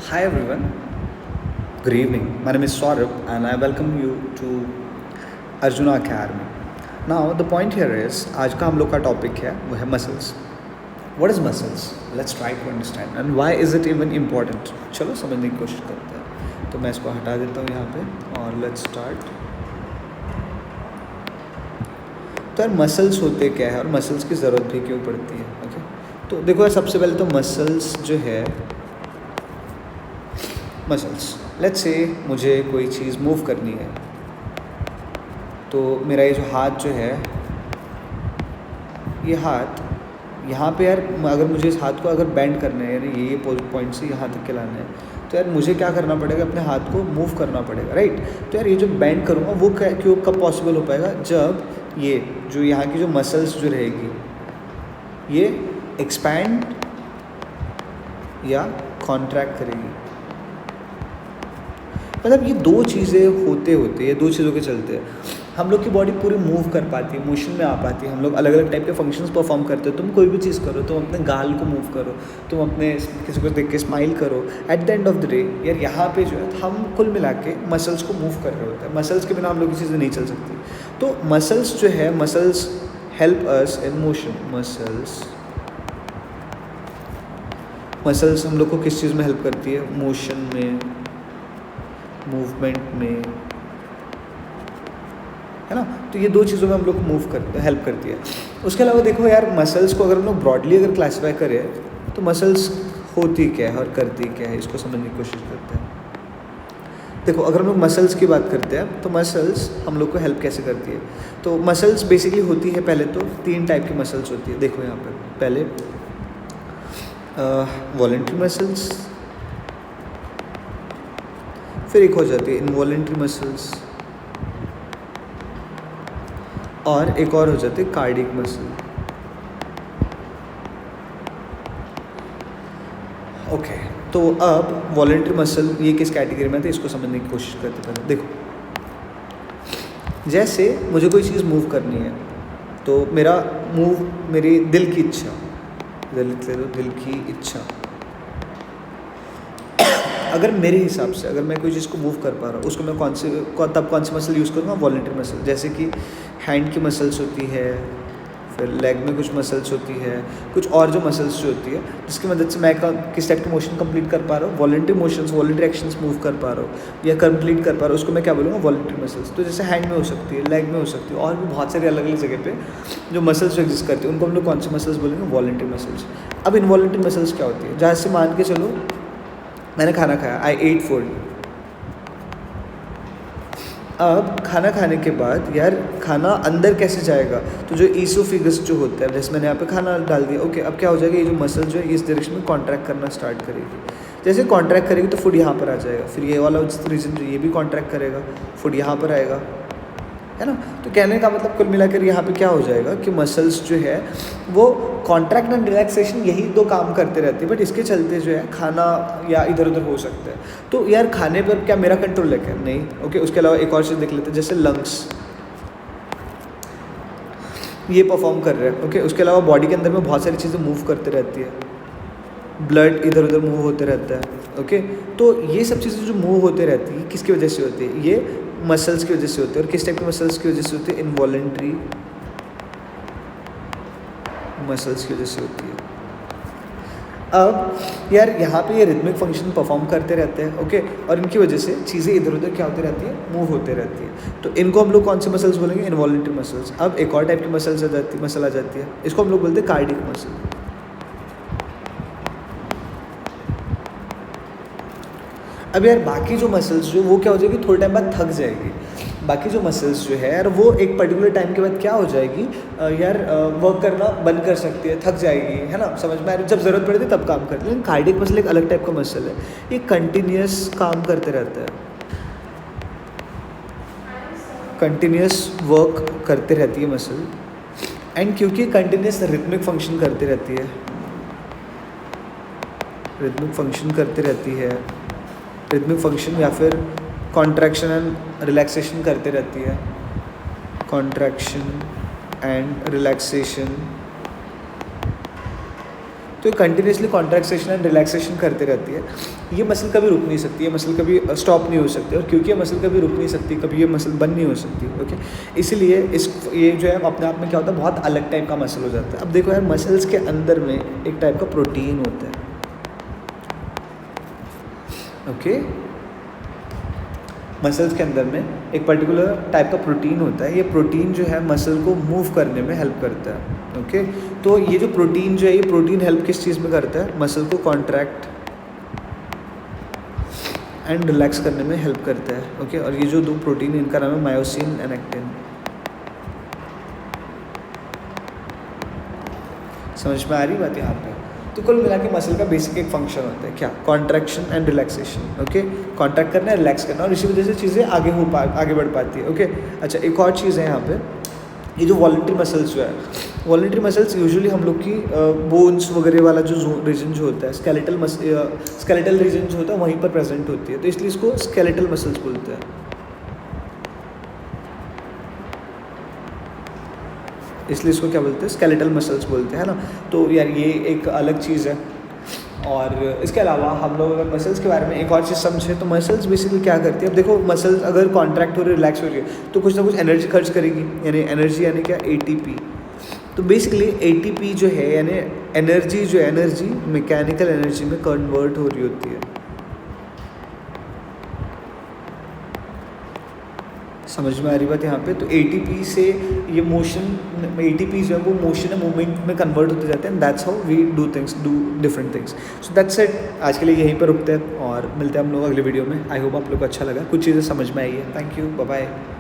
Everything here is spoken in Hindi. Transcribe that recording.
Hi everyone, good evening. My name is Saurabh and I welcome you to Arjuna Academy. Now the point here is आज का हम लोग का टॉपिक है वो है muscles. What is muscles? Let's try to understand and why is it even important? चलो समझने की कोशिश करते हैं. तो मैं इसको हटा देता हूँ यहाँ पे और let's start. तो यार मसल्स होते क्या है और मसल्स की ज़रूरत भी क्यों पड़ती है? ओके तो देखो यार सबसे पहले तो मसल्स जो है मसल्स लेट्स से मुझे कोई चीज़ मूव करनी है तो मेरा ये जो हाथ जो है ये हाथ यहाँ पे यार अगर मुझे इस हाथ को अगर बेंड करना है यानी ये पॉइंट से यहाँ तक के लाना है तो यार मुझे क्या करना पड़ेगा अपने हाथ को मूव करना पड़ेगा राइट. तो यार ये जो बेंड करूँगा वो क्यों कब पॉसिबल हो पाएगा जब ये जो यहाँ की जो मसल्स जो रहेगी ये एक्सपैंड या कॉन्ट्रैक्ट करेगी. मतलब ये दो चीज़ें होते ये दो चीज़ों के चलते हैं हम लोग की बॉडी पूरी मूव कर पाती है, मोशन में आ पाती है. हम लोग अलग अलग टाइप के फंक्शंस परफॉर्म करते हो. तुम कोई भी चीज़ करो, तुम अपने गाल को मूव करो, तुम अपने किसी को देख के स्माइल करो. At the end of the day यार यहाँ पे जो है हम कुल मिला के मसल्स को मूव कर रहे होते हैं. मसल्स के बिना हम लोग की चीज़ें नहीं चल सकती. तो मसल्स जो है muscles help us in motion. Muscles हम लोग को किस चीज़ में हेल्प करती है? मोशन में, मूवमेंट में, है ना. तो ये दो चीज़ों में हम लोग को हेल्प करती है. उसके अलावा देखो यार मसल्स को अगर हम लोग ब्रॉडली अगर क्लासीफाई करें तो मसल्स होती क्या है और करती क्या है इसको समझने की कोशिश करते हैं. देखो अगर हम लोग मसल्स की बात करते हैं तो मसल्स हम लोग को हेल्प कैसे करती है. तो मसल्स बेसिकली होती है पहले तो 3 टाइप की मसल्स होती है. देखो यहाँ पर पहले वॉलेंट्री मसल्स, फिर एक हो जाती है इनवॉलेंट्री मसल्स और एक और हो जाती है कार्डियक मसल. ओके तो अब वॉलेंट्री मसल ये किस कैटेगरी में है इसको समझने की कोशिश करते हैं. देखो जैसे मुझे कोई चीज़ मूव करनी है तो मेरी दिल की इच्छा, दिल की इच्छा अगर मेरे हिसाब से अगर मैं कोई चीज़ को मूव कर पा रहा हूँ उसको मैं कौन सी मसल यूज़ करूँगा? Voluntary muscle. जैसे कि हैंड की मसल्स होती है, फिर लेग में कुछ मसल्स होती है, कुछ और जो मसल्स जो होती है जिसकी मदद से मैं किस टाइप के मोशन कंप्लीट कर पा रहा हूँ? Voluntary motions, voluntary actions move कर पा रहा हूँ या कंप्लीट कर पा रहा हूँ उसको मैं क्या बोलूँगा? Voluntary muscles. तो जैसे हैंड में हो सकती है, लेग में हो सकती है और भी बहुत सारी अलग अलग जगह पे जो मसल्स जो एग्जिस्ट करती है उनको हम लोग कौन सी मसल्स बोलेंगे? Voluntary muscles. अब इनवॉलेंट्री मसल्स क्या होती है? जहाँ से मान के चलो मैंने खाना खाया, आई एट फूड. अब खाना खाने के बाद यार खाना अंदर कैसे जाएगा? तो जो ईसोफेगस जो होता है जैसे मैंने यहाँ पे खाना डाल दिया. ओके अब क्या हो जाएगा? ये जो मसल जो है इस डायरेक्शन में कॉन्ट्रैक्ट करना स्टार्ट करेगी. जैसे कॉन्ट्रैक्ट करेगी तो फूड यहाँ पर आ जाएगा. फिर ये वाला रीजन जो ये भी कॉन्ट्रैक्ट करेगा, फूड यहाँ पर आएगा, है ना. तो कहने का मतलब कुल मिलाकर यहाँ पे क्या हो जाएगा कि मसल्स जो है वो कॉन्ट्रैक्ट एंड रिलैक्सेशन यही दो काम करते रहते हैं. बट इसके चलते जो है खाना या इधर उधर हो सकता है. तो यार खाने पर क्या मेरा कंट्रोल है क्या? नहीं. ओके उसके अलावा एक और चीज़ देख लेते हैं जैसे लंग्स ये परफॉर्म कर रहे हैं. ओके उसके अलावा बॉडी के अंदर में बहुत सारी चीज़ें मूव करते रहती है, ब्लड इधर उधर मूव होते रहता है. ओके तो ये सब चीज़ें जो मूव होते रहती है किसकी वजह से होती है? ये मसल्स की वजह से होती है. और किस टाइप के मसल्स की वजह से होती है? इनवॉलेंट्री मसल्स की वजह से होती है. अब यार यहाँ पे ये रिदमिक फंक्शन परफॉर्म करते रहते हैं. ओके और इनकी वजह से चीज़ें इधर उधर क्या होती रहती है? मूव होते रहती है. तो इनको हम लोग कौन से मसल्स बोलेंगे? Involuntary muscles. अब एक और टाइप की मसल आ जाती है इसको हम लोग बोलते हैं कार्डियक मसल. अब यार बाकी जो मसल्स जो वो क्या हो जाएगी? थोड़े टाइम बाद थक जाएगी. बाकी जो मसल्स जो है यार वो एक पर्टिकुलर टाइम के बाद क्या हो जाएगी यार वर्क करना बंद कर सकती है, थक जाएगी, है ना. समझ में आ रही? जब ज़रूरत पड़ती है तब काम करती है. लेकिन कार्डियक मसल एक अलग टाइप का मसल है, ये कंटिन्यूस काम करते रहता है, कंटिन्यूस वर्क करते रहती है मसल. एंड क्योंकि कंटिन्यूस रिदमिक फंक्शन करती रहती है, रिदमिक फंक्शन या फिर कॉन्ट्रैक्शन एंड रिलैक्सेशन करते रहती है, कॉन्ट्रैक्शन एंड रिलैक्सेशन तो ये कंटिन्यूसली कॉन्ट्रैक्शन एंड रिलैक्सेशन करते रहती है। ये मसल कभी रुक नहीं सकती, ये मसल कभी स्टॉप नहीं हो सकती, और क्योंकि ये मसल कभी रुक नहीं सकती, कभी ये मसल बंद नहीं हो सकती, ओके। इसीलिए ये जो है अपने आप में क्या होता है, बहुत अलग टाइप का मसल हो जाता है। अब देखो यार, मसल्स के अंदर में एक टाइप का प्रोटीन होता है, ओके। मसल्स के अंदर में एक पर्टिकुलर टाइप का प्रोटीन होता है। ये प्रोटीन जो है मसल को मूव करने में हेल्प करता है, ओके। तो ये जो प्रोटीन जो है, ये प्रोटीन हेल्प किस चीज़ में करता है, मसल को कॉन्ट्रैक्ट एंड रिलैक्स करने में हेल्प करता है, ओके। और ये जो दो प्रोटीन, इनका नाम है मायोसिन एंड एक्टिन। समझ में आ रही बात यहाँ पे? तो कुल मिला के मसल का बेसिक एक फंक्शन होता है क्या, contraction and relaxation, okay. Contract करना है, रिलैक्स करना, और इसी वजह से चीज़ें आगे बढ़ पाती है, ओके। अच्छा, एक और चीज़ है यहाँ पे, ये जो वॉलंटरी मसल्स जो है, वॉलंटरी मसल्स यूजुअली हम लोग की बोन्स वगैरह वाला जो रीजन जो होता है, स्केलेटल रीजन जो होता है वहीं पर प्रेजेंट होती है, तो इसलिए इसको स्केलेटल मसल्स बोलते हैं। इसलिए इसको क्या बोलते हैं, स्केलेटल मसल्स बोलते हैं, है ना। तो यार ये एक अलग चीज़ है। और इसके अलावा हम लोग अगर मसल्स के बारे में एक और चीज़ समझें, तो मसल्स बेसिकली क्या करती है। अब देखो, मसल्स अगर कॉन्ट्रैक्ट हो रही है, रिलैक्स हो रही है, तो कुछ ना कुछ एनर्जी खर्च करेगी, यानी एनर्जी यानी क्या, ATP। तो बेसिकली ATP जो है, यानी एनर्जी जो है, एनर्जी मैकेनिकल एनर्जी में कन्वर्ट हो रही होती है। समझ में आ रही बात यहाँ पे? तो ATP से ये मोशन, ATP जो है वो मोशन मूवमेंट में कन्वर्ट होते जाते हैं, that's how we do different things. So that's it. आज के लिए यहीं पर रुकते हैं और मिलते हैं हम लोग अगले वीडियो में। आई होप आप लोग को अच्छा लगा, कुछ चीज़ें समझ में आई है। Thank you, bye bye.